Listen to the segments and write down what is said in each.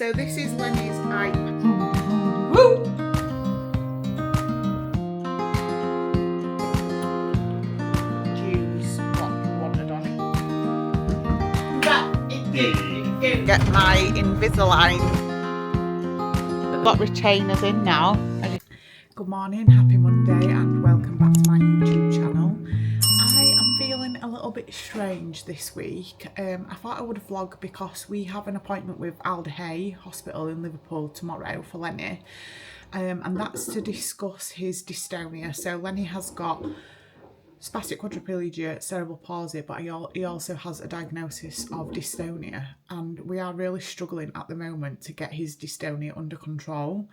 So this is Lenny's iPad. Choose what you wanted on it. But it did get my Invisalign. Got retainers in now. Good morning, happy Monday, and welcome back to my YouTube channel. I am feeling a little bit strange this week. I thought I would vlog because we have an appointment with Alderhey Hospital in Liverpool tomorrow for Lenny, and that's to discuss his dystonia. So Lenny has got spastic quadriplegia, cerebral palsy, but he also has a diagnosis of dystonia, and we are really struggling at the moment to get his dystonia under control.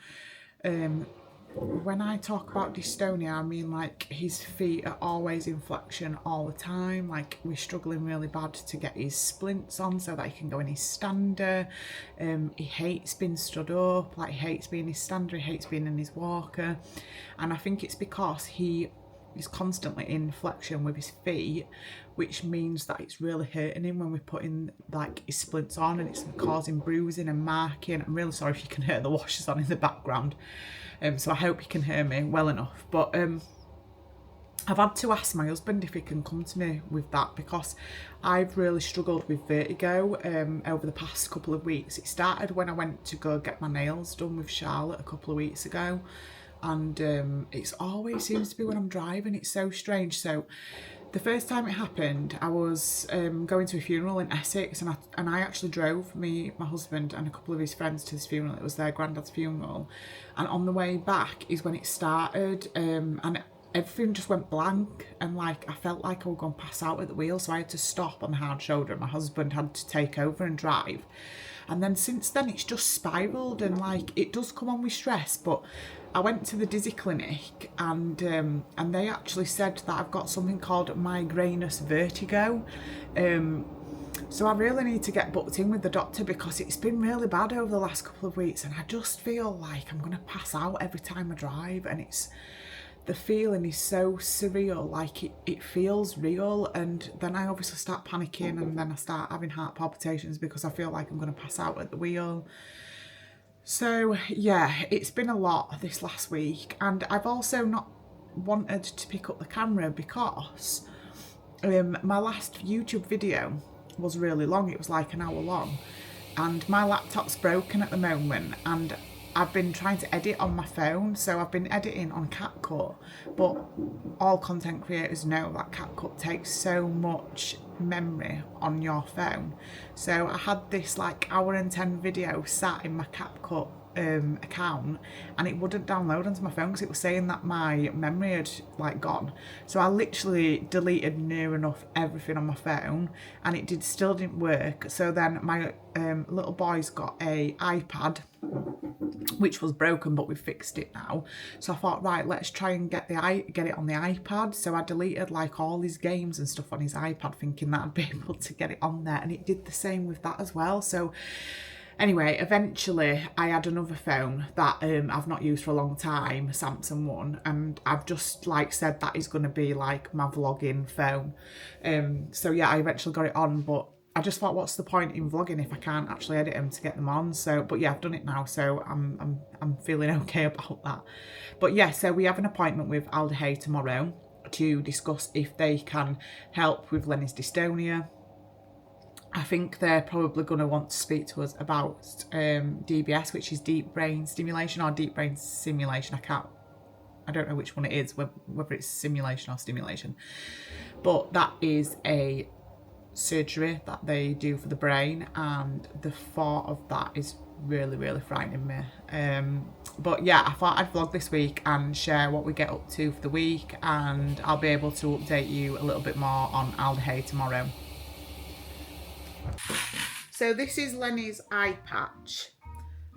When I talk about dystonia, I mean like his feet are always in flexion all the time. Like we're struggling really bad to get his splints on so that he can go in his stander. He hates being stood up, like he hates being in his stander, he hates being in his walker. And I think it's because he is constantly in flexion with his feet, which means that it's really hurting him when we're putting like his splints on, and it's causing bruising and marking. I'm really sorry if you can hear the washers on in the background. So I hope you can hear me well enough. But I've had to ask my husband if he can come to me with that, because I've really struggled with vertigo over the past couple of weeks. It started when I went to go get my nails done with Charlotte a couple of weeks ago, and it's always seems to be when I'm driving. It's so strange. So the first time it happened, I was going to a funeral in Essex, and I actually drove my husband and a couple of his friends to this funeral. It was their granddad's funeral, and on the way back is when it started, and everything just went blank, and like I felt like I was going to pass out at the wheel, so I had to stop on the hard shoulder, and my husband had to take over and drive. And then since then it's just spiralled, and like it does come on with stress. But I went to the dizzy clinic, and they actually said that I've got something called migrainous vertigo. So I really need to get booked in with the doctor, because it's been really bad over the last couple of weeks, and I just feel like I'm going to pass out every time I drive, and the feeling is so surreal, like it feels real. And then I obviously start panicking, and then I start having heart palpitations because I feel like I'm going to pass out at the wheel. So yeah, it's been a lot this last week, and I've also not wanted to pick up the camera because my last YouTube video was really long. It was like an hour long, and my laptop's broken at the moment, and I've been trying to edit on my phone, so I've been editing on CapCut, but all content creators know that CapCut takes so much memory on your phone. So I had this like hour and 10 video sat in my CapCut account, and it wouldn't download onto my phone because it was saying that my memory had like gone. So I literally deleted near enough everything on my phone, and it still didn't work. So then my little boy's got a iPad, which was broken, but we fixed it now. So I thought, right, let's try and get it on the iPad. So I deleted like all his games and stuff on his iPad, thinking that I'd be able to get it on there, and it did the same with that as well. So anyway, eventually I had another phone that I've not used for a long time, a Samsung one, and I've just like said that is going to be like my vlogging phone. So yeah, I eventually got it on, but I just thought, what's the point in vlogging if I can't actually edit them to get them on? So, but yeah, I've done it now, so I'm feeling okay about that. But yeah, so we have an appointment with Alderhey tomorrow to discuss if they can help with Lenny's dystonia. I think they're probably going to want to speak to us about DBS, which is Deep Brain Stimulation or Deep Brain Simulation. I don't know which one it is, whether it's simulation or stimulation. But that is a surgery that they do for the brain, and the thought of that is really, really frightening me. But yeah, I thought I'd vlog this week and share what we get up to for the week, and I'll be able to update you a little bit more on Alderhey tomorrow. So this is Lenny's eye patch,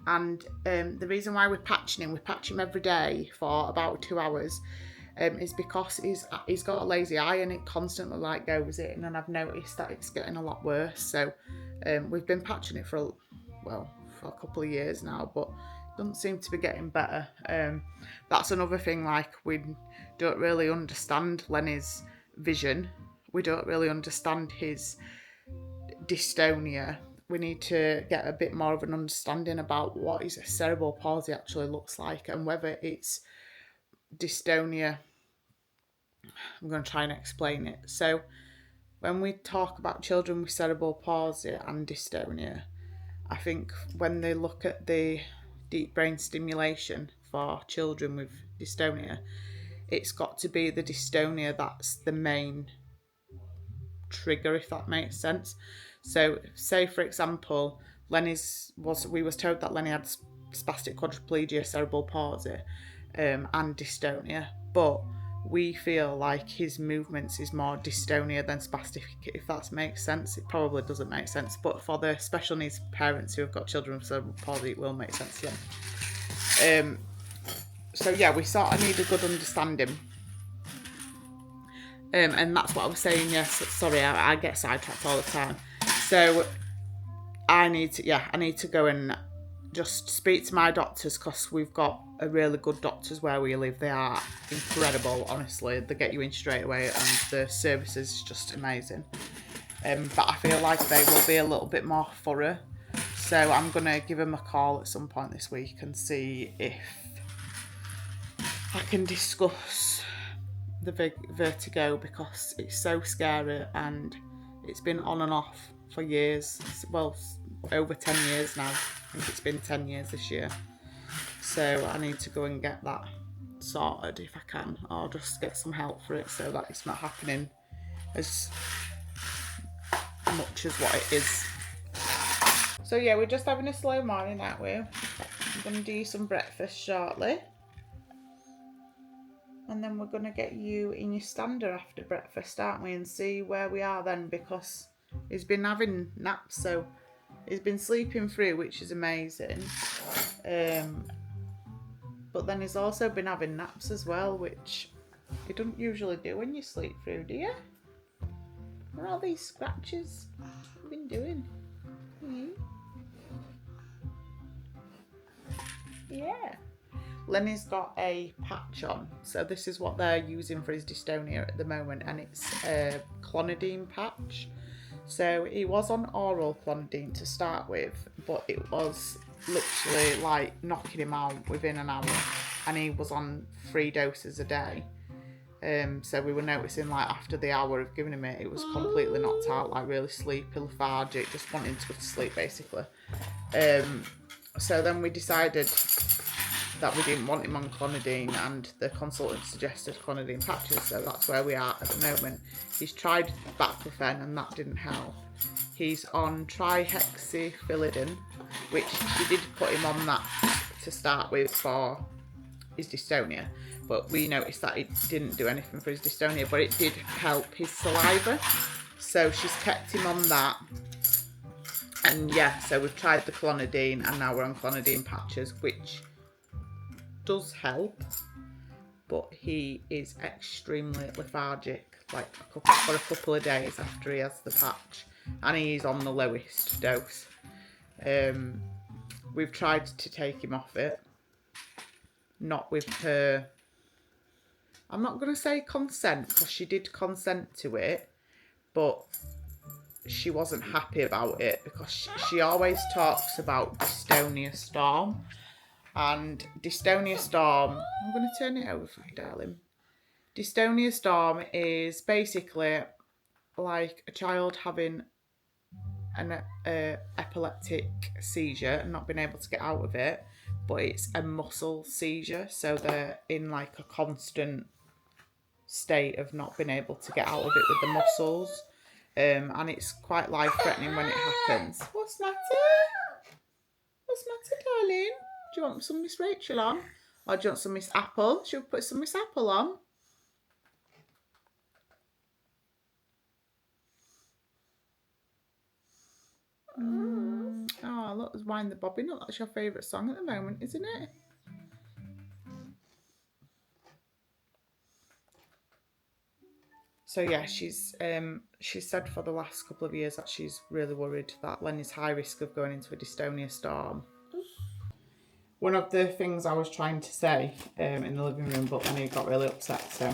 and the reason why we're patching him every day for about 2 hours, is because he's got a lazy eye, and it constantly like goes in, and I've noticed that it's getting a lot worse. So we've been patching it for a couple of years now, but it doesn't seem to be getting better. That's another thing, like we don't really understand Lenny's vision, we don't really understand his dystonia, we need to get a bit more of an understanding about what is a cerebral palsy actually looks like and whether it's dystonia. I'm going to try and explain it. So when we talk about children with cerebral palsy and dystonia, I think when they look at the deep brain stimulation for children with dystonia, it's got to be the dystonia that's the main trigger, if that makes sense. So say for example, we was told that Lenny had spastic quadriplegia, cerebral palsy, and dystonia, but we feel like his movements is more dystonia than spastic, if that makes sense. It probably doesn't make sense, but for the special needs parents who have got children with cerebral palsy, it will make sense to them. So yeah, we sort of need a good understanding. And that's what I was saying. Yes, sorry, I get sidetracked all the time. So I need to go and just speak to my doctors, because we've got a really good doctors where we live. They are incredible, honestly. They get you in straight away, and the service is just amazing. But I feel like they will be a little bit more thorough. So I'm going to give them a call at some point this week and see if I can discuss the vertigo, because it's so scary and it's been on and off for years. Well, over 10 years now. I think it's been 10 years this year. So I need to go and get that sorted if I can, or just get some help for it so that it's not happening as much as what it is. So yeah, we're just having a slow morning, aren't we? I'm going to do some breakfast shortly. And then we're going to get you in your stander after breakfast, aren't we? And see where we are then, because he's been having naps, so he's been sleeping through, which is amazing. But then he's also been having naps as well, which you don't usually do when you sleep through, do you? What are all these scratches you've been doing? Yeah. Lenny's got a patch on, so this is what they're using for his dystonia at the moment, and it's a clonidine patch. So he was on oral clonidine to start with, but it was literally like knocking him out within an hour, and he was on 3 doses a day. So we were noticing, like, after the hour of giving him it, it was completely knocked out, like really sleepy, lethargic, just wanting to go to sleep basically. So then we decided that we didn't want him on clonidine, and the consultant suggested clonidine patches, so that's where we are at the moment. He's tried baclofen and that didn't help. He's on trihexyphilidin, which we did put him on that to start with for his dystonia, but we noticed that it didn't do anything for his dystonia, but it did help his saliva, so she's kept him on that. And yeah, so we've tried the clonidine and now we're on clonidine patches, which does help, but he is extremely lethargic, like for a couple of days after he has the patch, and he's on the lowest dose. We've tried to take him off it, not with her, I'm not going to say consent, because she did consent to it, but she wasn't happy about it, because she always talks about dystonia storm. And dystonia storm, I'm going to turn it over for you, darling. Dystonia storm is basically like a child having an epileptic seizure and not being able to get out of it, but it's a muscle seizure, so they're in like a constant state of not being able to get out of it with the muscles, and it's quite life-threatening when it happens. What's the matter? What's the matter, darling? Do you want some Miss Rachel on? Or do you want some Miss Apple? Should we put some Miss Apple on? Oh, look, there's Wind the Bobbin. Look, that's your favourite song at the moment, isn't it? So yeah, she's said for the last couple of years that she's really worried that Lenny's high risk of going into a dystonia storm. One of the things I was trying to say in the living room, but Lenny got really upset, so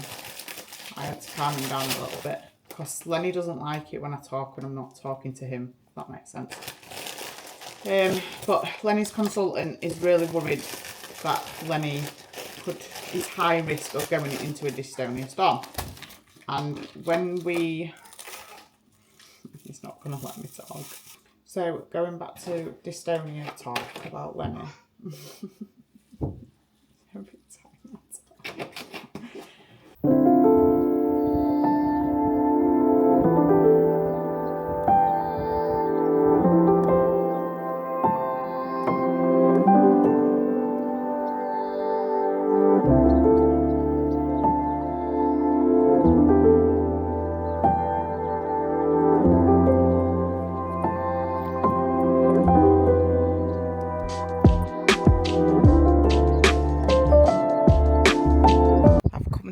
I had to calm him down a little bit, because Lenny doesn't like it when I talk when I'm not talking to him, if that makes sense. But Lenny's consultant is really worried that Lenny is high risk of going into a dystonia storm. And when he's not going to let me talk. So going back to dystonia talk about Lenny. Every time I talk.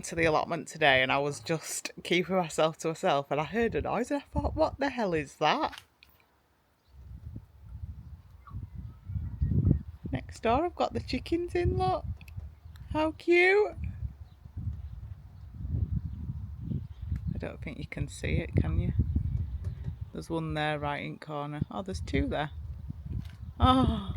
To the allotment today, and I was just keeping myself to myself, and I heard a noise and I thought, what the hell is that? Next door I've got the chickens in, look how cute. I don't think you can see it, can you? There's one there right in corner. Oh, there's two there. Oh,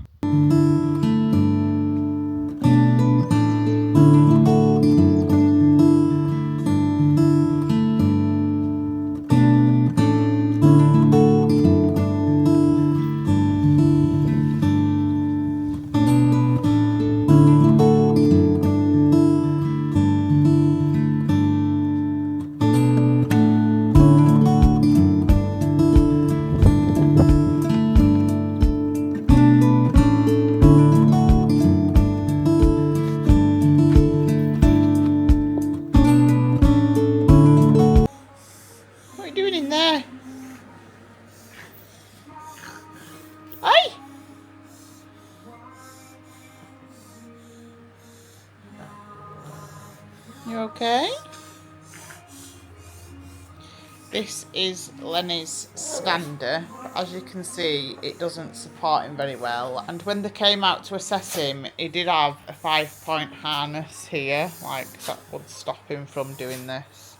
in there. Hey! You okay? This is Lenny's stander. As you can see, it doesn't support him very well. And when they came out to assess him, he did have a 5-point harness here, like that would stop him from doing this.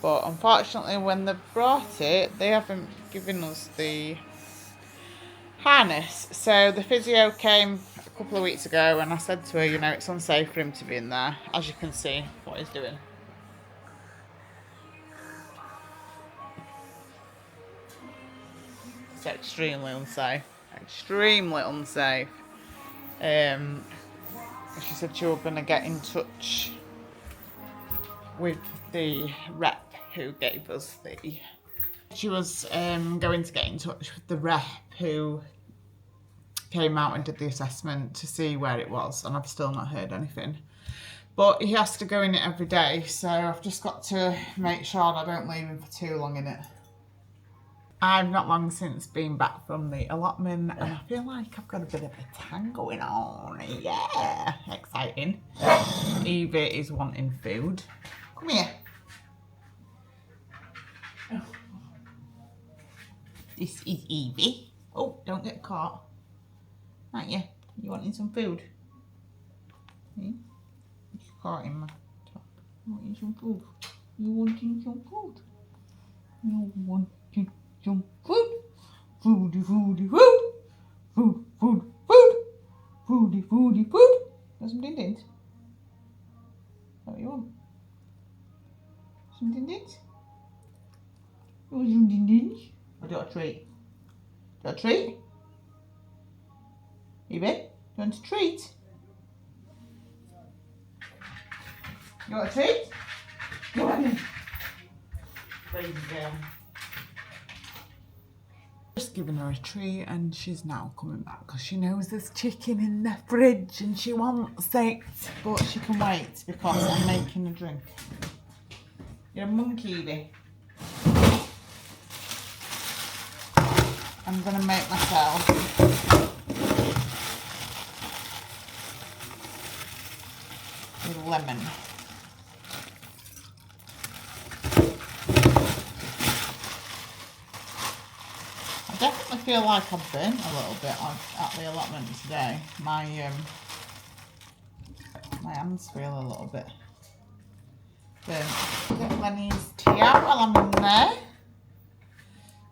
But unfortunately, when they brought it, they haven't given us the harness. So the physio came a couple of weeks ago, and I said to her, you know, it's unsafe for him to be in there. As you can see, what he's doing. It's extremely unsafe. Extremely unsafe. She said she was going to get in touch with the rep who gave us the... She was going to get in touch with the rep who came out and did the assessment to see where it was, and I've still not heard anything. But he has to go in it every day, so I've just got to make sure I don't leave him for too long in it. I've not long since been back from the allotment, and I feel like I've got a bit of a tan going on. Yeah, exciting. Evie is wanting food. Come here. Oh. This is Evie. Oh, don't get caught. Aren't you? You wanting some food? Hmm? You caught in my top. You wanting some food? You wanting some food? You wanting some food? Foody, foody, food! Food, food, food! Foody, foody, food! Want some din-dins? Is that what you want? Some din-dins? You want some din-dins? Or do you want a treat? Do you want a treat? Evie, do you want a treat? You want a treat? Go on then. Crazy girl. Just given her a treat, and she's now coming back because she knows there's chicken in the fridge and she wants it, but she can wait because I'm making a drink. You're a monkey, Evie. I'm going to make myself with lemon. I definitely feel like I've burnt a little bit at the allotment today. My hands feel a little bit burnt. Get Lenny's tea out while I'm in there.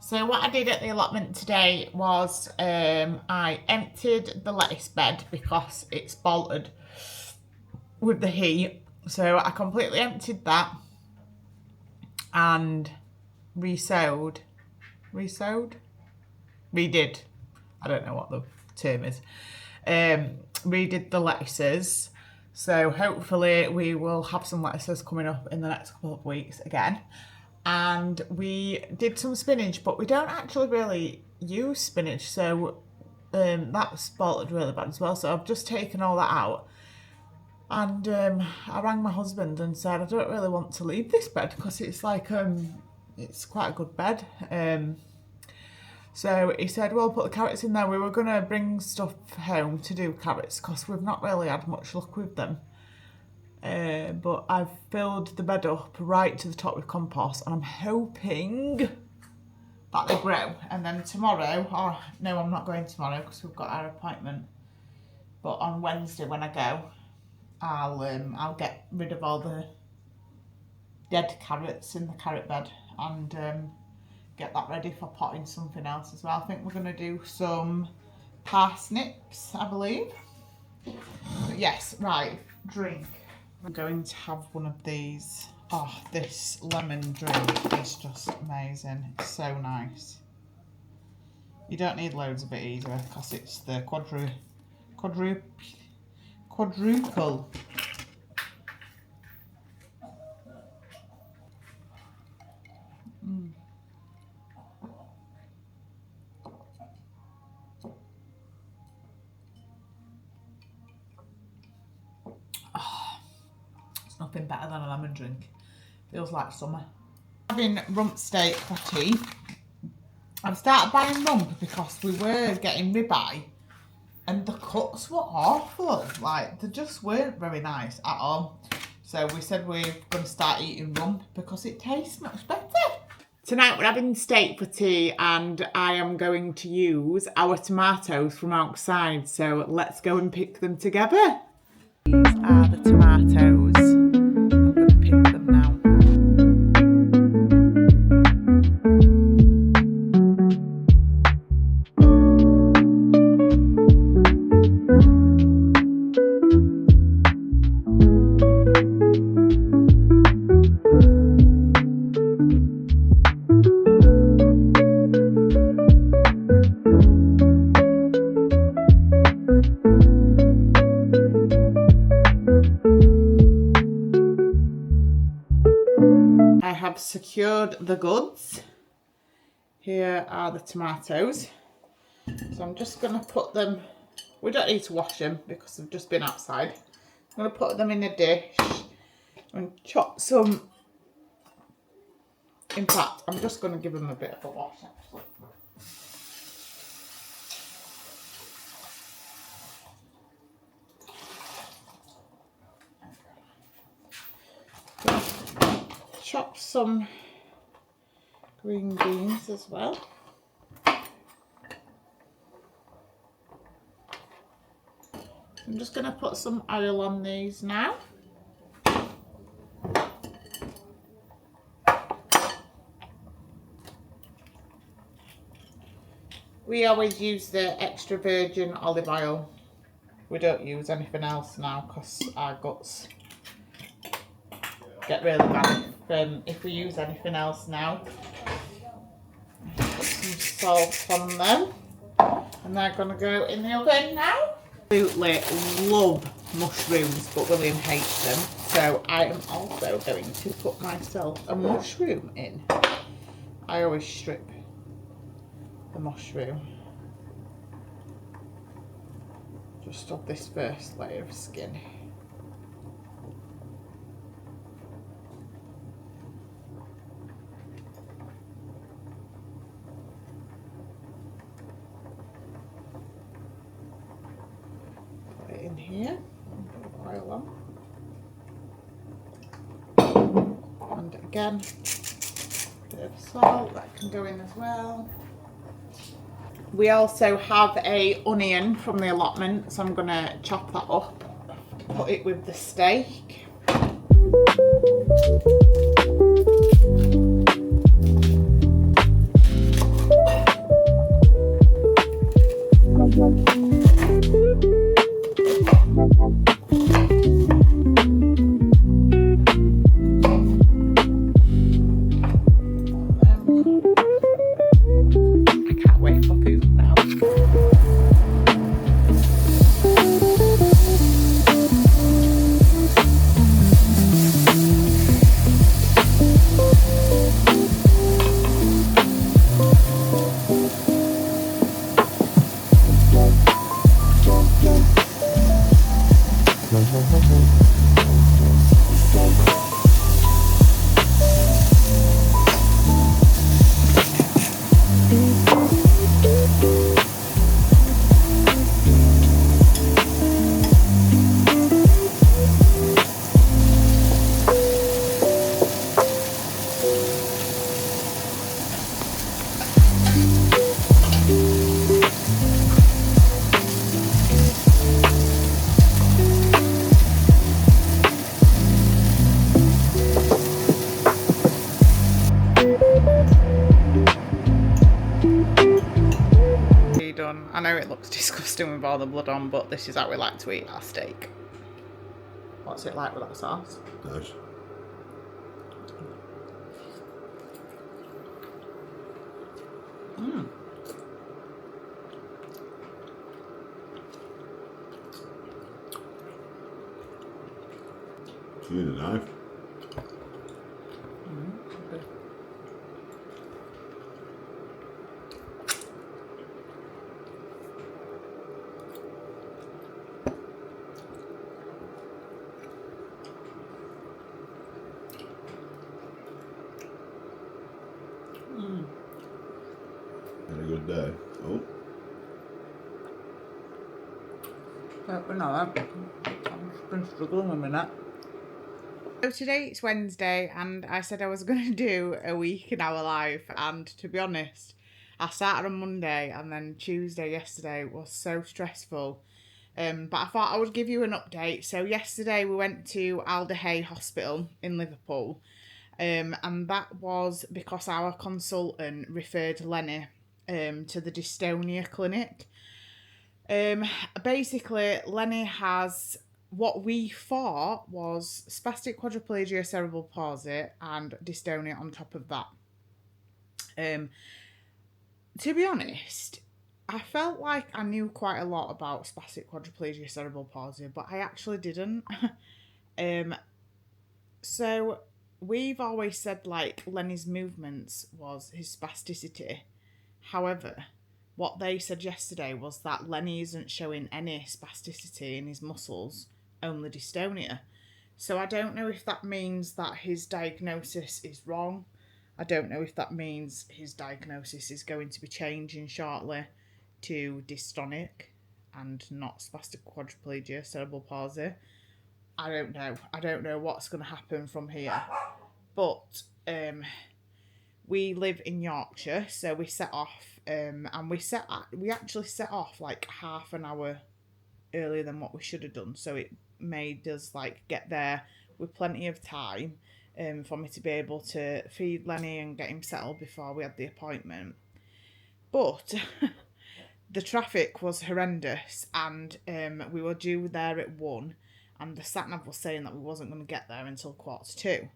So what I did at the allotment today was I emptied the lettuce bed because it's bolted with the heat. So I completely emptied that and redid. I don't know what the term is. Redid the lettuces. So hopefully we will have some lettuces coming up in the next couple of weeks again. And we did some spinach, but we don't actually really use spinach, so that's bolted really bad as well. So I've just taken all that out, and I rang my husband and said I don't really want to leave this bed because it's like it's quite a good bed. So he said, well, put the carrots in there. We were going to bring stuff home to do carrots because we've not really had much luck with them. But I've filled the bed up right to the top with compost, and I'm hoping that they grow. And then tomorrow, or no, I'm not going tomorrow because we've got our appointment. But on Wednesday when I go, I'll get rid of all the dead carrots in the carrot bed and get that ready for potting something else as well. I think we're going to do some parsnips, I believe. But yes, right, drink. I'm going to have one of these. Oh, this lemon drink is just amazing. It's so nice. You don't need loads of it either because it's the quadruple. Nothing better than a lemon drink. Feels like summer. Having rump steak for tea. I've started buying rump because we were getting ribeye and the cuts were awful. Like, they just weren't very nice at all. So we said we're going to start eating rump because it tastes much better. Tonight we're having steak for tea and I am going to use our tomatoes from outside. So let's go and pick them together. These are the tomatoes. I'm going to pick them now. Secured the goods. Here are the tomatoes. So I'm just going to put them, we don't need to wash them because they've just been outside. I'm going to put them in a dish and chop some. In fact, I'm just going to give them a bit of a wash actually. Chop some green beans as well. I'm just going to put some oil on these now. We always use the extra virgin olive oil. We don't use anything else now because our guts get really bad if we use anything else now. Put some salt on them and they're going to go in the oven now. Absolutely love mushrooms, but William hates them, so I am also going to put myself a mushroom in. I always strip the mushroom just off this first layer of skin. In here, oil on, and again a bit of salt that can go in as well. We also have a onion from the allotment, so I'm going to chop that up, put it with the steak. I can't wait for poop now. Done. I know it looks disgusting with all the blood on, but this is how we like to eat our steak. What's it like with that sauce? Nice. Mmm. You need a knife. Okay. Had a good day. Oh. But no, I've been struggling a minute. So today it's Wednesday and I said I was going to do a week in our life, and to be honest, I started on Monday and then Tuesday yesterday was so stressful. But I thought I would give you an update. So yesterday we went to Alderhey Hospital in Liverpool, and that was because our consultant referred Lenny to the dystonia clinic. Basically, Lenny has what we thought was spastic quadriplegia, cerebral palsy, and dystonia on top of that. To be honest, I felt like I knew quite a lot about spastic quadriplegia, cerebral palsy, but I actually didn't. So we've always said like Lenny's movements was his spasticity. However, what they said yesterday was that Lenny isn't showing any spasticity in his muscles, only dystonia. So I don't know if that means that his diagnosis is wrong. I don't know if that means his diagnosis is going to be changing shortly to dystonic and not spastic quadriplegia, cerebral palsy. I don't know. I don't know what's going to happen from here. But we live in Yorkshire, so we set off, and we actually set off like half an hour earlier than what we should have done. So it made us like get there with plenty of time for me to be able to feed Lenny and get him settled before we had the appointment. But the traffic was horrendous, and we were due there at 1, and the sat-nav was saying that we wasn't going to get there until 1:45.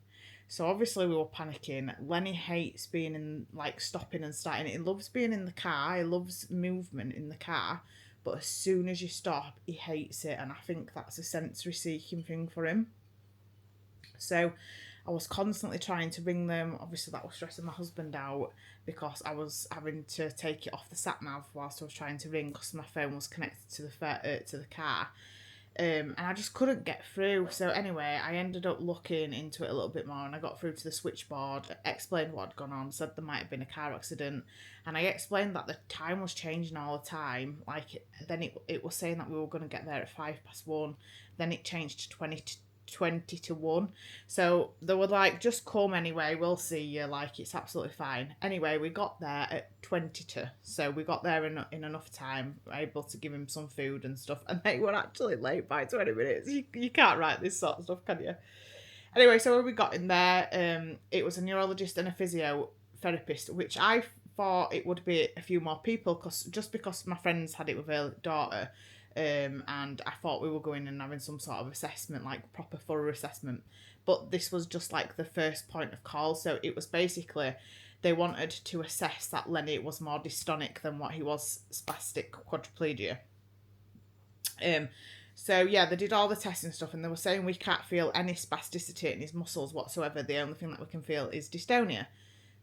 So obviously we were panicking. Lenny hates being in, like, stopping and starting. He loves being in the car. He loves movement in the car. But as soon as you stop, he hates it. And I think that's a sensory seeking thing for him. So I was constantly trying to ring them. Obviously that was stressing my husband out because I was having to take it off the sat-nav whilst I was trying to ring because my phone was connected to the car. And I just couldn't get through. So anyway, I ended up looking into it a little bit more, and I got through to the switchboard, explained what had gone on, said there might have been a car accident, and I explained that the time was changing all the time. Like, then it was saying that we were going to get there at 1:05, then it changed to 20 to 1. So they were like, just come anyway, we'll see you, like, it's absolutely fine. Anyway, we got there at 22, so we got there in enough time, able to give him some food and stuff, and they were actually late by 20 minutes. You can't write this sort of stuff, can you? Anyway, so when we got in there, it was a neurologist and a physiotherapist, which I thought it would be a few more people, because my friends had it with her daughter. and I thought we were going and having some sort of assessment, like proper thorough assessment, but this was just like the first point of call. So it was basically they wanted to assess that Lenny was more dystonic than what he was spastic quadriplegia. So yeah, they did all the testing stuff, and they were saying we can't feel any spasticity in his muscles whatsoever. The only thing that we can feel is dystonia.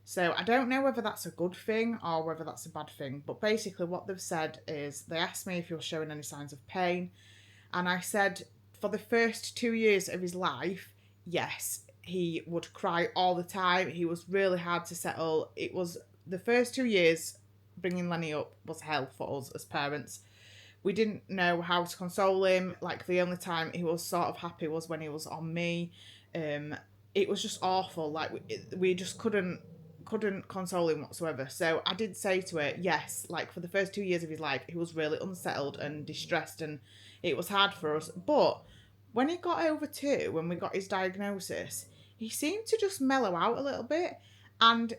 So I don't know whether that's a good thing or whether that's a bad thing, but basically what they've said is they asked me if he was showing any signs of pain, and I said for the first 2 years of his life, yes, he would cry all the time. He was really hard to settle. It was the first 2 years bringing Lenny up was hell for us as parents. We didn't know how to console him. Like the only time he was sort of happy was when he was on me. It was just awful. Like we just couldn't console him whatsoever. So I did say to her, yes, like for the first 2 years of his life, he was really unsettled and distressed, and it was hard for us. But when he got over 2, when we got his diagnosis, he seemed to just mellow out a little bit. And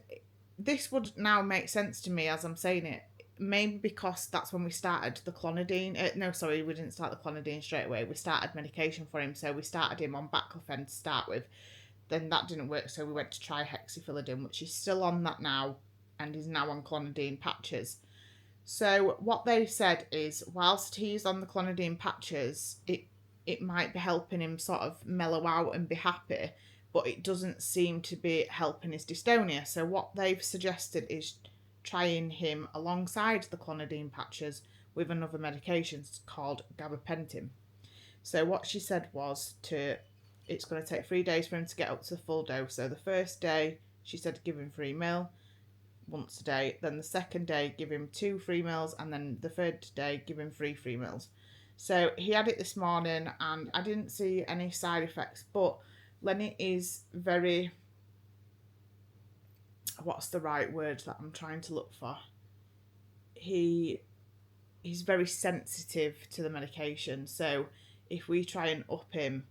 this would now make sense to me as I'm saying it. Maybe because that's when we started the clonidine. No, sorry, we didn't start the clonidine straight away. We started medication for him. So we started him on baclofen to start with. Then that didn't work, so we went to try hexafilidin, which is still on that now and is now on clonidine patches. So what they've said is whilst he's on the clonidine patches, it might be helping him sort of mellow out and be happy, but it doesn't seem to be helping his dystonia. So what they've suggested is trying him alongside the clonidine patches with another medication called gabapentin. So what she said was it's going to take 3 days for him to get up to the full dose. So the first day, she said give him 3 mil once a day. Then the second day, give him 2 3 mils. And then the third day, give him 3 3 mils. So he had it this morning and I didn't see any side effects. But Lenny is very... What's the right word that I'm trying to look for? He's very sensitive to the medication. So if we try and up him,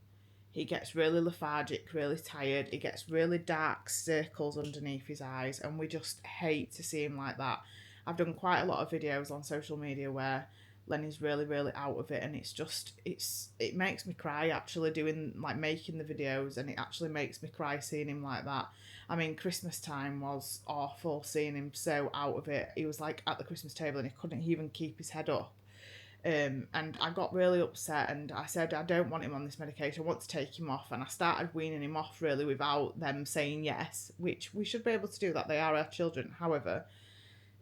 he gets really lethargic, really tired. He gets really dark circles underneath his eyes, and we just hate to see him like that. I've done quite a lot of videos on social media where Lenny's really, really out of it, and it makes me cry actually making the videos, and it actually makes me cry seeing him like that. I mean, Christmas time was awful, seeing him so out of it. He was like at the Christmas table and he couldn't even keep his head up. And I got really upset and I said, I don't want him on this medication, I want to take him off. And I started weaning him off really without them saying yes, which we should be able to do that. They are our children. However,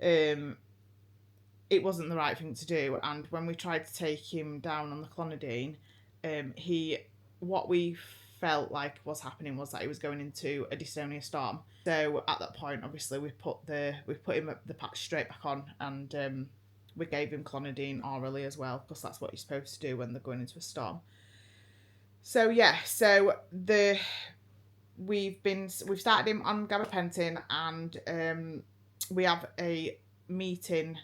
it wasn't the right thing to do. And when we tried to take him down on the clonidine, what we felt like was happening was that he was going into a dystonia storm. So at that point, obviously, we put him the patch straight back on, and we gave him clonidine orally as well, because that's what you're supposed to do when they're going into a storm. So yeah, we've started him on gabapentin, and we have a meeting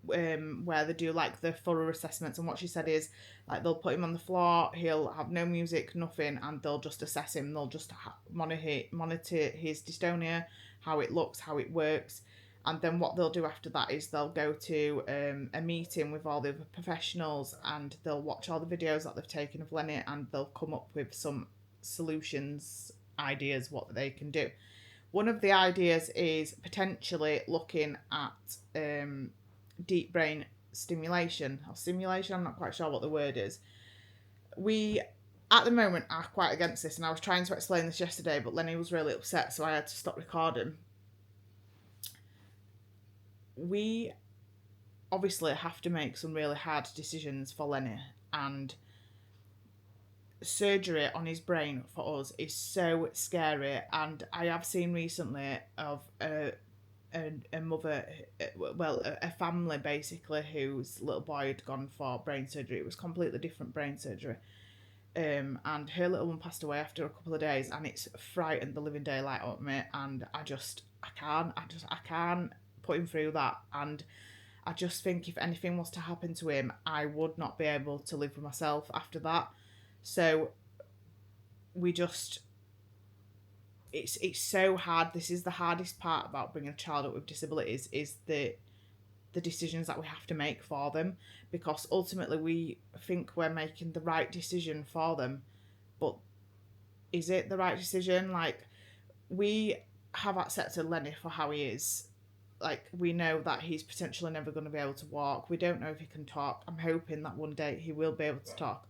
where they do like the thorough assessments, and what she said is like they'll put him on the floor, he'll have no music, nothing, and they'll just assess him. They'll just monitor his dystonia, how it looks, how it works. And then what they'll do after that is they'll go to a meeting with all the other professionals, and they'll watch all the videos that they've taken of Lenny, and they'll come up with some solutions, ideas, what they can do. One of the ideas is potentially looking at deep brain stimulation or simulation. I'm not quite sure what the word is. We, at the moment, are quite against this, and I was trying to explain this yesterday, but Lenny was really upset, so I had to stop recording. We obviously have to make some really hard decisions for Lenny, and surgery on his brain for us is so scary. And I have seen recently of a mother, a family basically, whose little boy had gone for brain surgery. It was completely different brain surgery, and her little one passed away after a couple of days, and it's frightened the living daylight out of me, and I can't put him through that. And I just think if anything was to happen to him, I would not be able to live with myself after that. So it's so hard. This is the hardest part about bringing a child up with disabilities, is that the decisions that we have to make for them, because ultimately we think we're making the right decision for them, but is it the right decision? Like, we have accepted Lenny for how he is. Like, we know that he's potentially never going to be able to walk. We don't know if he can talk. I'm hoping that one day he will be able to talk.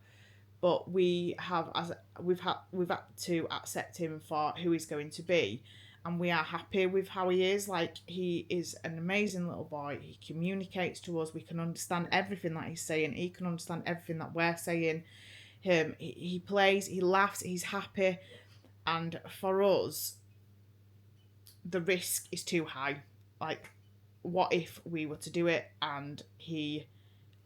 But we've had to accept him for who he's going to be, and we are happy with how he is. Like, he is an amazing little boy. He communicates to us. We can understand everything that he's saying. He can understand everything that we're saying. He plays, he laughs, he's happy, and for us, the risk is too high. Like, what if we were to do it and he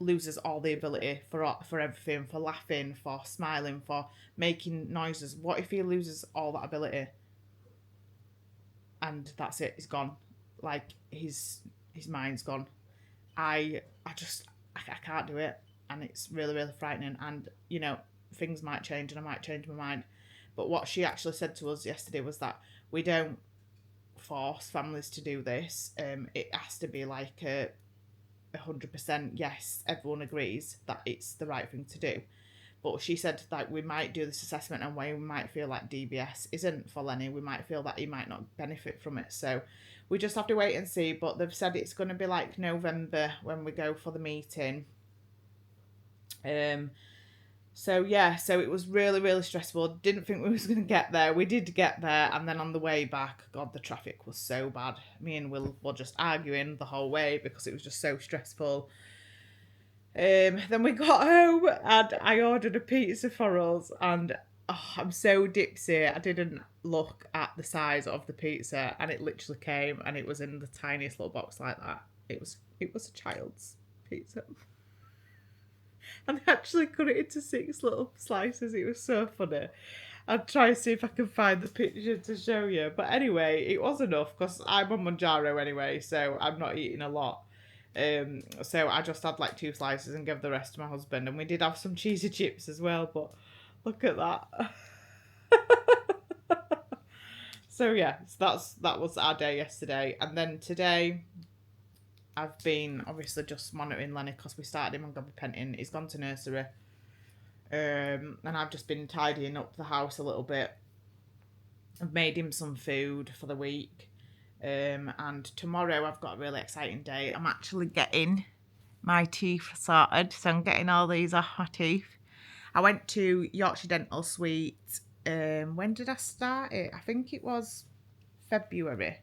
loses all the ability for everything, for laughing, for smiling, for making noises? What if he loses all that ability and that's it, he's gone? Like, his mind's gone. I can't do it, and it's really, really frightening. And you know, things might change and I might change my mind, but what she actually said to us yesterday was that we don't force families to do this. It has to be like a 100% yes, everyone agrees that it's the right thing to do. But she said that we might do this assessment and we might feel like DBS isn't for Lenny. We might feel that he might not benefit from it. So we just have to wait and see. But they've said it's going to be like November when we go for the meeting. So yeah, so it was really, really stressful. Didn't think we was going to get there. We did get there, and then on the way back, God, the traffic was so bad. Me and Will were just arguing the whole way because it was just so stressful. Then we got home and I ordered a pizza for us, and I'm so dipsy. I didn't look at the size of the pizza, and it literally came, and it was in the tiniest little box like that. It was a child's pizza. And they actually cut it into 6 little slices. It was so funny. I'll try and see if I can find the picture to show you. But anyway, it was enough because I'm on Manjaro anyway, so I'm not eating a lot. So I just had like 2 slices and gave the rest to my husband. And we did have some cheesy chips as well, but look at that. So yeah, so that was our day yesterday. And then today, I've been obviously just monitoring Lenny because we started him on gabapentin. He's gone to nursery. And I've just been tidying up the house a little bit. I've made him some food for the week. And tomorrow I've got a really exciting day. I'm actually getting my teeth sorted. So I'm getting all these off my teeth. I went to Yorkshire Dental Suite. When did I start it? I think it was February.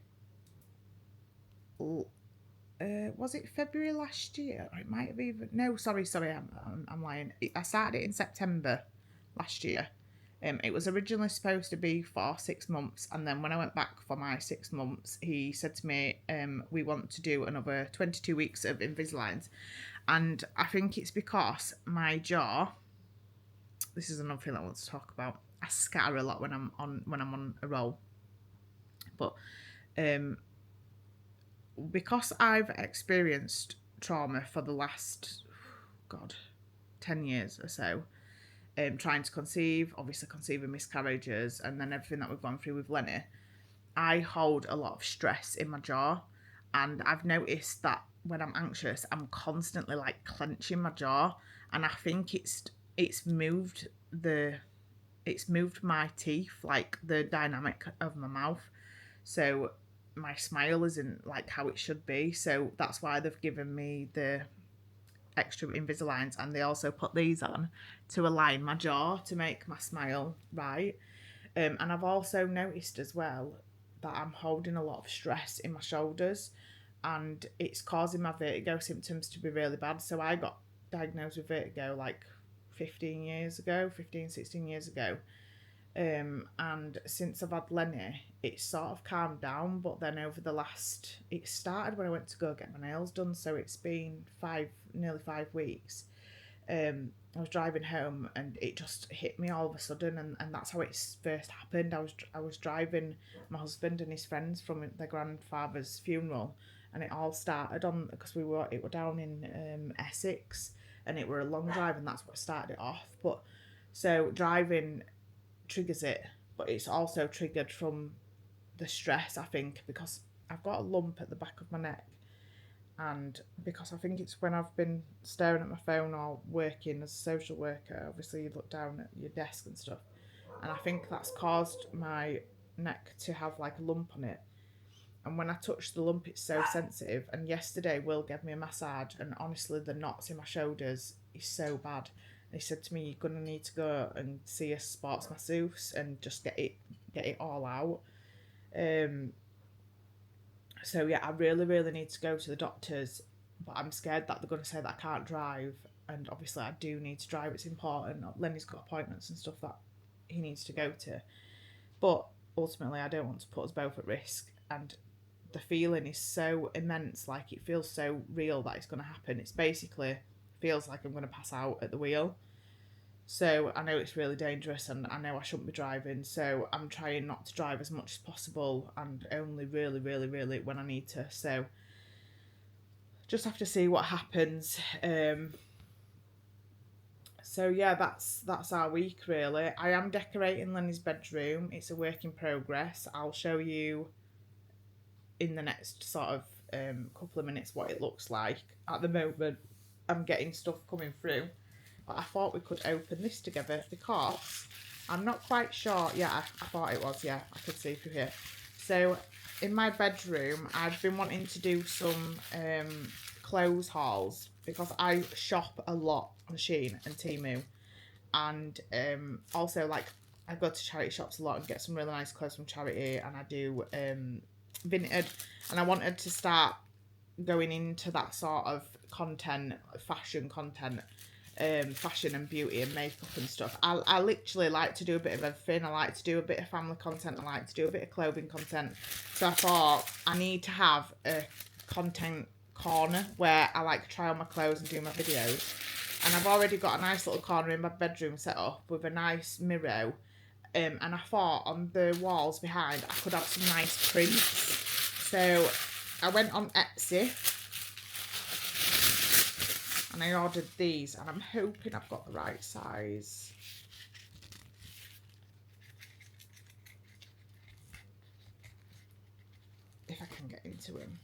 Was it February last year? Or it might have even... No, sorry, I'm lying. I started it in September last year. It was originally supposed to be for 6 months, and then when I went back for my 6 months, he said to me, we want to do another 22 weeks of Invisaligns. And I think it's because my jaw... This is another thing I want to talk about. I scatter a lot when I'm on a roll. But... because I've experienced trauma for the last, 10 years or so, trying to conceive, obviously conceiving miscarriages, and then everything that we've gone through with Lenny, I hold a lot of stress in my jaw, and I've noticed that when I'm anxious, I'm constantly like clenching my jaw, and I think it's moved my teeth, like the dynamic of my mouth, so my smile isn't like how it should be. So that's why they've given me the extra Invisaligns, and they also put these on to align my jaw to make my smile right. And I've also noticed as well that I'm holding a lot of stress in my shoulders, and it's causing my vertigo symptoms to be really bad. So I got diagnosed with vertigo like 16 years ago. And since I've had Lenny, it's sort of calmed down, but then over the last... It started when I went to go get my nails done, so it's been nearly 5 weeks. I was driving home and it just hit me all of a sudden, and that's how it first happened. I was driving my husband and his friends from their grandfather's funeral, and it all started on... Because it were down in Essex, and it were a long drive, and that's what started it off. But so driving triggers it, but it's also triggered from the stress, I think, because I've got a lump at the back of my neck, And because I think it's when I've been staring at my phone or working as a social worker, obviously you look down at your desk and stuff, and I think that's caused my neck to have like a lump on it. And when I touch the lump, it's so sensitive. And yesterday Will gave me a massage, and honestly the knots in my shoulders is so bad. And he said to me, you're gonna need to go and see a sports masseuse and just get it all out. So yeah, I really need to go to the doctors, but I'm scared that they're going to say that I can't drive, and obviously I do need to drive. It's important. Lenny's got appointments and stuff that he needs to go to, but ultimately I don't want to put us both at risk. And the feeling is so immense, like it feels so real that it's going to happen. It's basically feels like I'm going to pass out at the wheel. So I know it's really dangerous, and I know I shouldn't be driving, so I'm trying not to drive as much as possible, and only really when I need to. So just have to see what happens. So yeah, that's our week really. I am decorating Lenny's bedroom. It's a work in progress. I'll show you in the next sort of couple of minutes what it looks like. At the moment I'm getting stuff coming through, but I thought we could open this together because I'm not quite sure. Yeah, I thought it was. Yeah, I could see through here. So in my bedroom, I've been wanting to do some clothes hauls because I shop a lot on Shein and Temu, and also like I go to charity shops a lot and get some really nice clothes from charity, and I do Vinted, and I wanted to start going into that sort of content, fashion content. Fashion and beauty and makeup and stuff. I literally like to do a bit of everything. I like to do a bit of family content. I like to do a bit of clothing content. So I thought I need to have a content corner where I like try on my clothes and do my videos. And I've already got a nice little corner in my bedroom set up with a nice mirror. And I thought on the walls behind I could have some nice prints. So I went on Etsy and I ordered these, and I'm hoping I've got the right size. If I can get into him.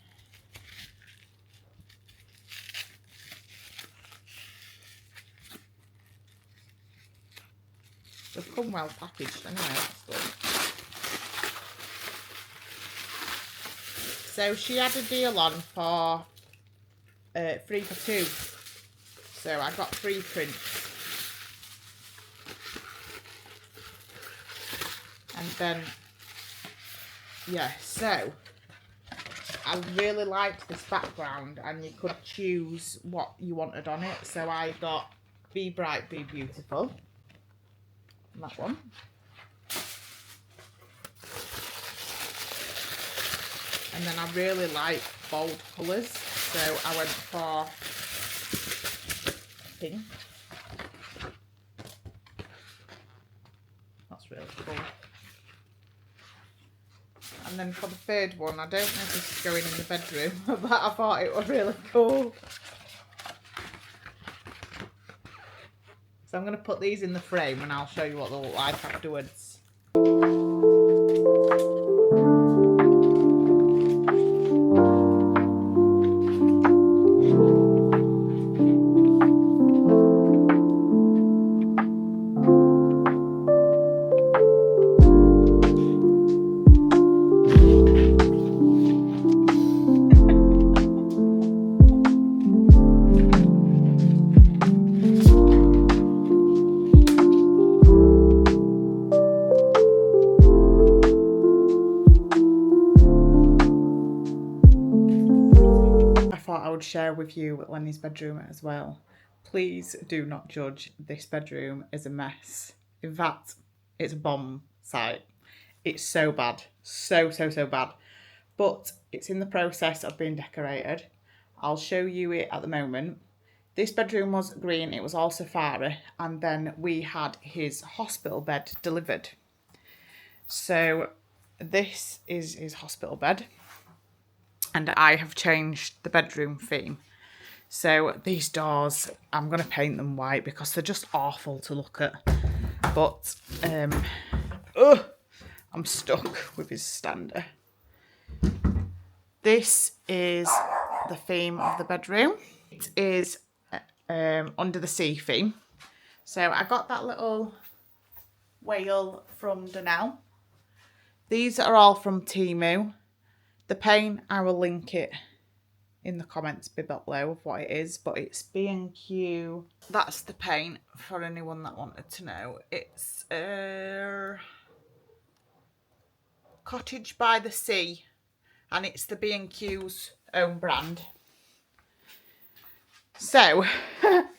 They've come well packaged anyway, that's good. So she had a deal on for 3 for 2. So I got 3 prints. And then, yeah, so I really liked this background, and you could choose what you wanted on it. So I got Be Bright, Be Beautiful. That one. And then I really like bold colours. So I went for pink. That's really cool. And then for the third one, I don't know if this is going in the bedroom, but I thought it was really cool. So I'm going to put these in the frame and I'll show you what they look like afterwards. I would share with you Lenny's bedroom as well. Please do not judge. This bedroom is a mess. In fact, it's a bomb site. It's so bad. So bad. But it's in the process of being decorated. I'll show you it at the moment. This bedroom was green. It was all safari. And then we had his hospital bed delivered. So this is his hospital bed. And I have changed the bedroom theme. So these doors, I'm going to paint them white because they're just awful to look at. But I'm stuck with his stander. This is the theme of the bedroom. It is under the sea theme. So I got that little whale from Dunelm. These are all from Temu. The paint, I will link it in the comments below of what it is, but it's B&Q. That's the paint for anyone that wanted to know. It's Cottage by the Sea, and it's the B&Q's own brand. So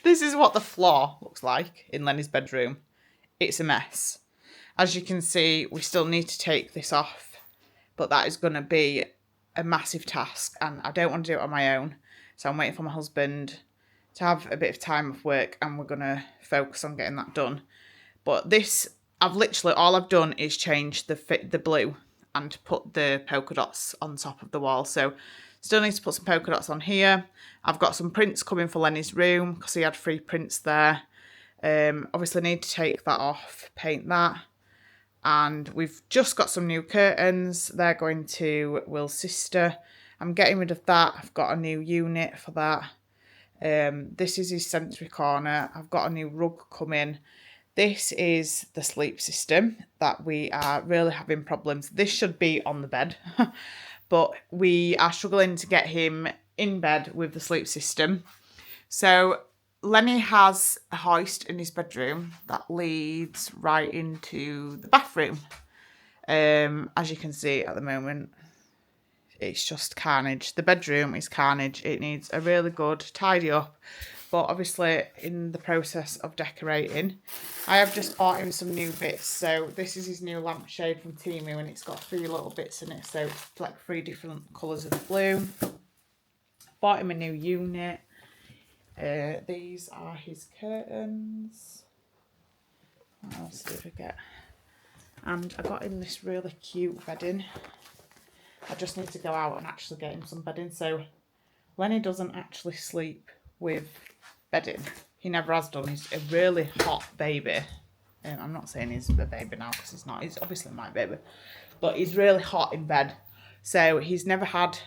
this is what the floor looks like in Lenny's bedroom. It's a mess. As you can see, we still need to take this off, but that is going to be a massive task, and I don't want to do it on my own. So I'm waiting for my husband to have a bit of time off work, and we're going to focus on getting that done. But this, all I've done is change the blue and put the polka dots on top of the wall. So still need to put some polka dots on here. I've got some prints coming for Lenny's room because he had 3 prints there. Obviously need to take that off, paint that. And we've just got some new curtains. They're going to Will's sister. I'm getting rid of that. I've got a new unit for that. This is his sensory corner. I've got a new rug coming. This is the sleep system that we are really having problems. This should be on the bed, but we are struggling to get him in bed with the sleep system. So Lenny has a hoist in his bedroom that leads right into the bathroom. As you can see at the moment, it's just carnage. The bedroom is carnage. It needs a really good tidy up. But obviously, in the process of decorating, I have just bought him some new bits. So this is his new lampshade from Temu, and it's got 3 little bits in it. So it's like 3 different colours of blue. Bought him a new unit. These are his curtains. What else did I get? And I got him this really cute bedding. I just need to go out and actually get him some bedding. So Lenny doesn't actually sleep with bedding. He never has done. He's a really hot baby. I'm not saying he's a baby now because he's not. He's obviously my baby. But he's really hot in bed. So he's never had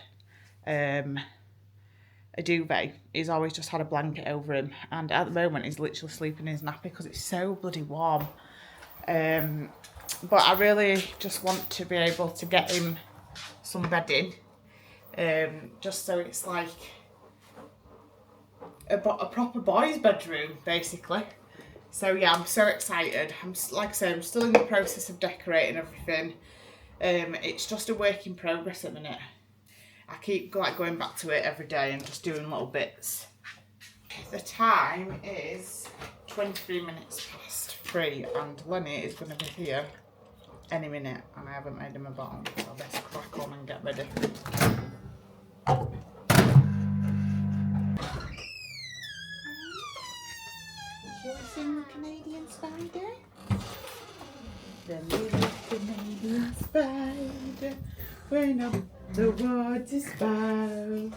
a duvet. He's always just had a blanket over him, and at the moment he's literally sleeping in his nappy because it's so bloody warm. But I really just want to be able to get him some bedding, just so it's like a proper boy's bedroom basically. So yeah, I'm so excited. Like I say, I'm still in the process of decorating everything. It's just a work in progress at the minute. I keep going back to it every day and just doing little bits. The time is 23 minutes past 3, and Lenny is going to be here any minute, and I haven't made him a bottom, so I better crack on and get ready. Shall we sing the Canadian Spider? The little Canadian spider went up the water spout.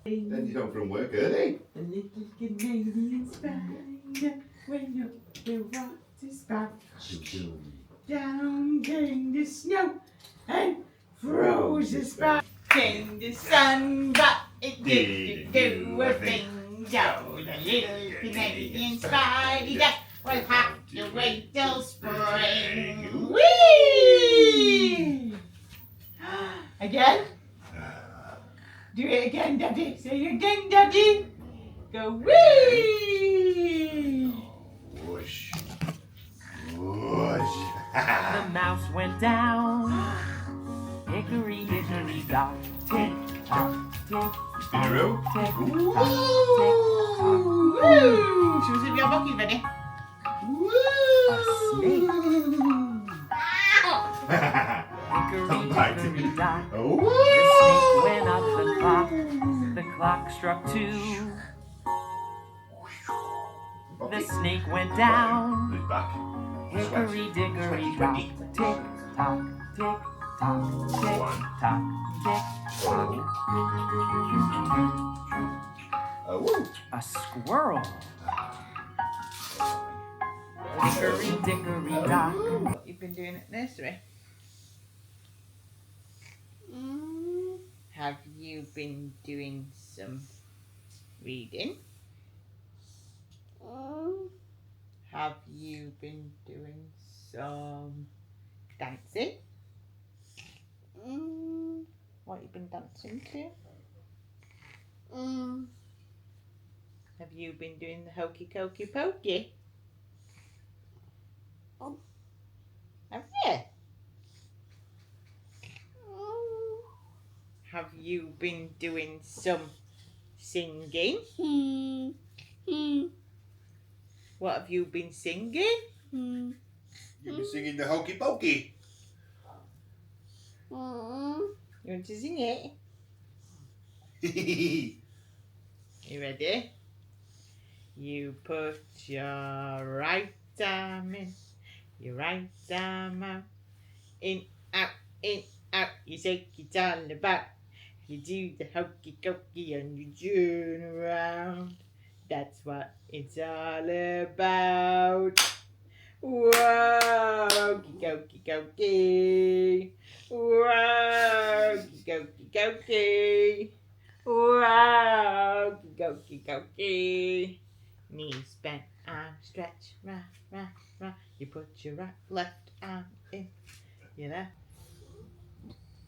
Then you come from work early. The little Canadian spider went up the water spout. Down came the snow and froze the spout. Came the sun, but it didn't do a thing. So the little Canadian spider will have to wait till spring. Whee! Again? Do it again, Daddy. Say it again, Daddy. Go whee! Whoosh. Whoosh. The mouse went down. Hickory dickory dock. Tick tock, tick tock, In a row? tick tock, tick Woo! Should we see if you're lucky, Lenny? Hickory Come dickory dock. Oh. The snake went up the clock. The clock struck 2. The snake went down. Look back. Hickory dickory dock. Tick tock, tick tock, tick tock, tick tock. Woo. A squirrel. Hickory dickory dock. What you've been doing at nursery? Have you been doing some reading? Have you been doing some dancing? What have you been dancing to? Have you been doing the hokey cokey pokey? Have you? Have you been doing some singing? What have you been singing? You've been singing the hokey pokey. You want to sing it? You ready? You put your right arm in, your right arm out, in, out, you shake it all about. You do the hokey cokey and you turn around. That's what it's all about. Whoa, hokey cokey cokey. Whoa, hokey cokey cokey. Whoa, hokey cokey. Knees bent, arm stretch, rah. You put your left arm in, you know.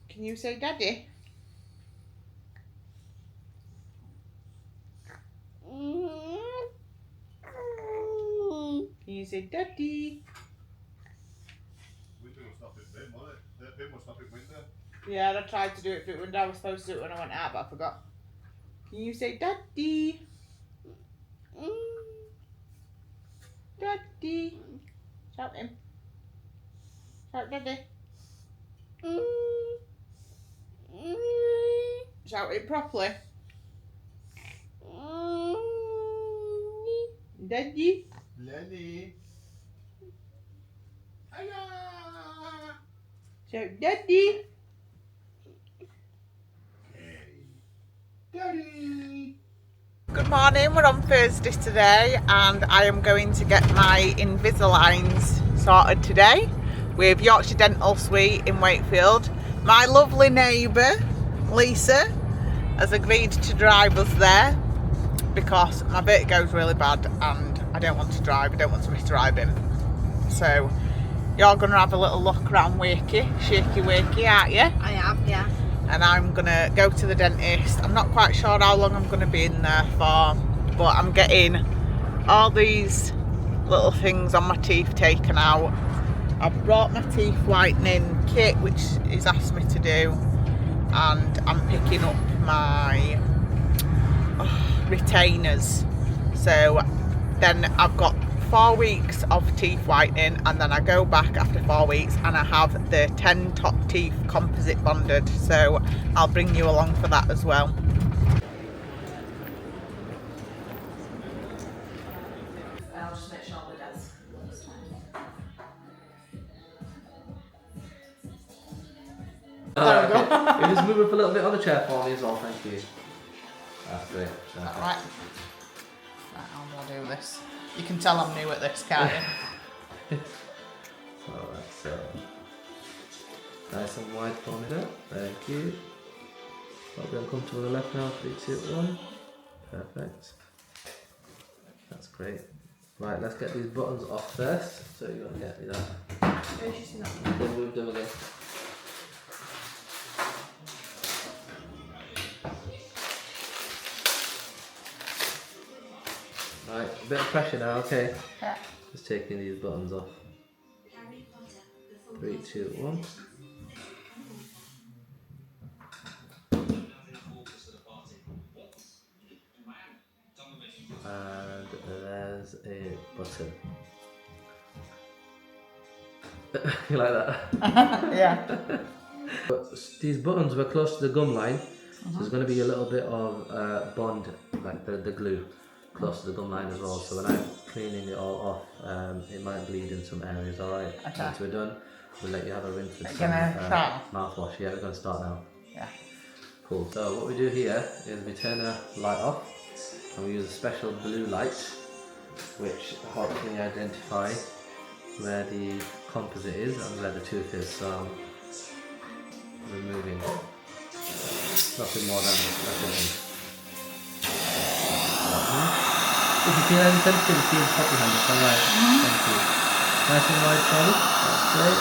Can you say daddy? Can you say daddy? Window was stopping bin, wasn't it? That bin was stopping window. Yeah, I tried to do it when I was supposed to do it when I went out, but I forgot. Can you say daddy? Daddy. Shout him. Shout daddy. Shout it properly. Daddy. Lenny. Hiya. Shout daddy. Hey. Daddy. Good morning, we're on Thursday today and I am going to get my Invisaligns sorted today with Yorkshire Dental Suite in Wakefield. My lovely neighbour, Lisa, has agreed to drive us there because my vertigo is really bad and I don't want to drive, I don't want to be driving. So you're going to have a little look around Wakey, shaky Wakey, aren't you? I am, yeah. And I'm gonna go to the dentist. I'm not quite sure how long I'm gonna be in there for, but I'm getting all these little things on my teeth taken out. I've brought my teeth whitening kit, which he's asked me to do, and I'm picking up my retainers. So then I've got 4 weeks of teeth whitening, and then I go back after 4 weeks and I have the 10 top teeth composite bonded, so I'll bring you along for that as well. I'll just make sure that does. There we go. You just move up a little bit on the chair for me as well, thank you. That's great. Alright. Right, how do I do this? You can tell I'm new at this, can't you? Alright, so nice and wide for me there. Thank you. I'll be uncomfortable on the left now. 3, 2, 1. Perfect. That's great. Right, let's get these buttons off first. So you're gonna get me that. Then move them again. Right, a bit of pressure now, okay. Yeah. Just taking these buttons off. 3, 2, 1. And there's a button. You like that? Yeah. But these buttons were close to the gum line, so there's going to be a little bit of bond, like the glue, close to the gum line as well. So when I'm cleaning it all off, it might bleed in some areas. Alright, Okay. once we're done, we'll let you have a rinse with Are you some gonna start? mouthwash. Yeah, we're going to start now. Yeah. Cool. So what we do here is we turn the light off and we use a special blue light which helps me identify where the composite is and where the tooth is. So I'm removing Nothing more than nothing. If you feel any sensitivity, pop your hand up, alright. Thank you. Nice and wide, Charlie. That's great.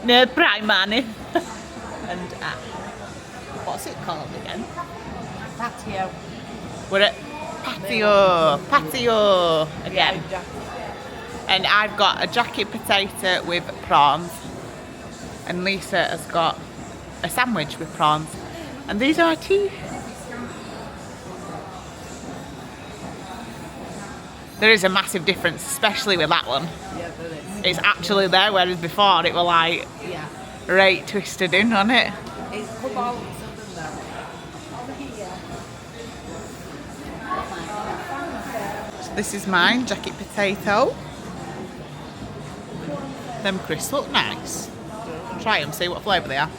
No, Primani. And what's it called again? Patio. We're at patio again. And I've got a jacket potato with prawns, and Lisa has got a sandwich with prawns, and these are our tea. There is a massive difference, especially with that one. Yeah, there is. It's actually there, whereas before it were like Yeah. right twisted in on it. It's come out something there. Over here. So this is mine, jacket potato. Them crisps look nice. Try them, see what flavour they are.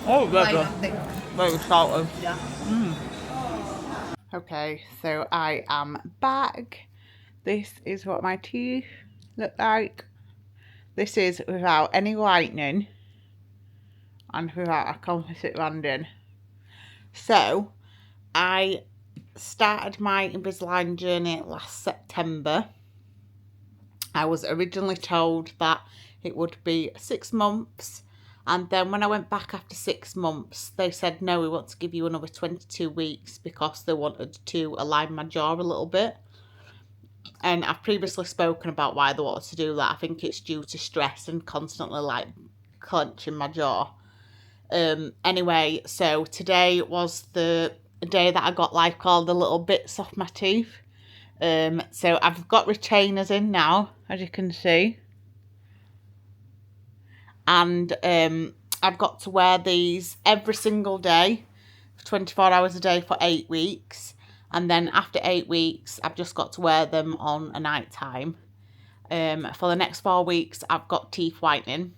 Oh, I think. very salty. Yeah. Okay, so I am back. This is what my teeth look like. This is without any whitening and without a composite banding. So, I started my Invisalign journey last September. I was originally told that it would be 6 months. And then when I went back after 6 months, they said, no, we want to give you another 22 weeks because they wanted to align my jaw a little bit. And I've previously spoken about why they wanted to do that. I think it's due to stress and constantly like clenching my jaw. Anyway, so today was the day that I got like all the little bits off my teeth. So I've got retainers in now, as you can see. And I've got to wear these every single day, 24 hours a day for 8 weeks. And then after 8 weeks, I've just got to wear them on a night time. For the next 4 weeks, I've got teeth whitening,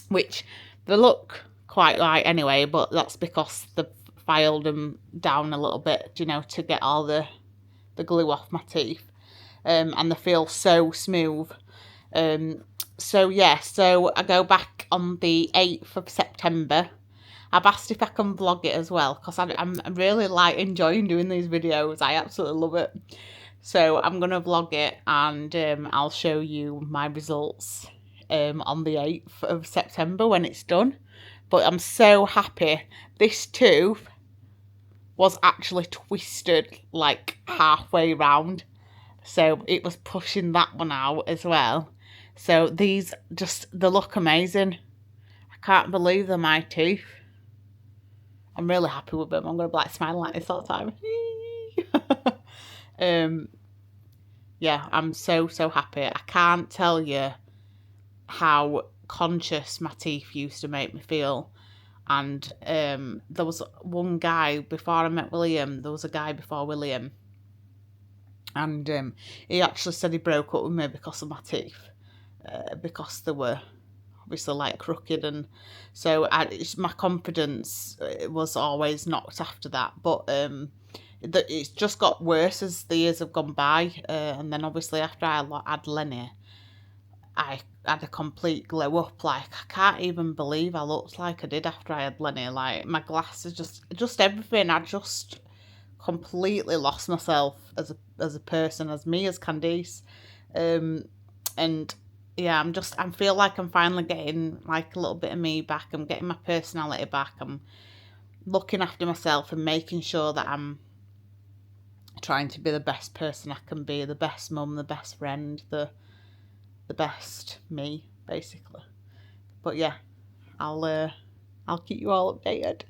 which they look quite right anyway, but that's because they've filed them down a little bit, you know, to get all the glue off my teeth. And they feel so smooth. So yeah, so I go back on the 8th of September. I've asked if I can vlog it as well, because I'm really like enjoying doing these videos. I absolutely love it. So I'm going to vlog it, and I'll show you my results on the 8th of September when it's done. But I'm so happy. This tooth was actually twisted like halfway round. So it was pushing that one out as well. So these just, they look amazing. I can't believe they're my teeth. I'm really happy with them. I'm going to be like smiling like this all the time. Yeah, I'm so happy. I can't tell you how conscious my teeth used to make me feel. And there was one guy before I met William. There was a guy before William, and he actually said he broke up with me because of my teeth, because they were obviously like crooked, and so my confidence was always knocked after that. But it's just got worse as the years have gone by, and then obviously after I had Lenny, I had a complete glow up. Like, I can't even believe I looked like I did after I had Lenny. Like, my glasses, just everything. I just completely lost myself as a person, as me, as Candice. And yeah, I feel like I'm finally getting like a little bit of me back. I'm getting my personality back. I'm looking after myself and making sure that I'm trying to be the best person I can be, the best mum, the best friend, the best me, basically. But yeah, I'll keep you all updated.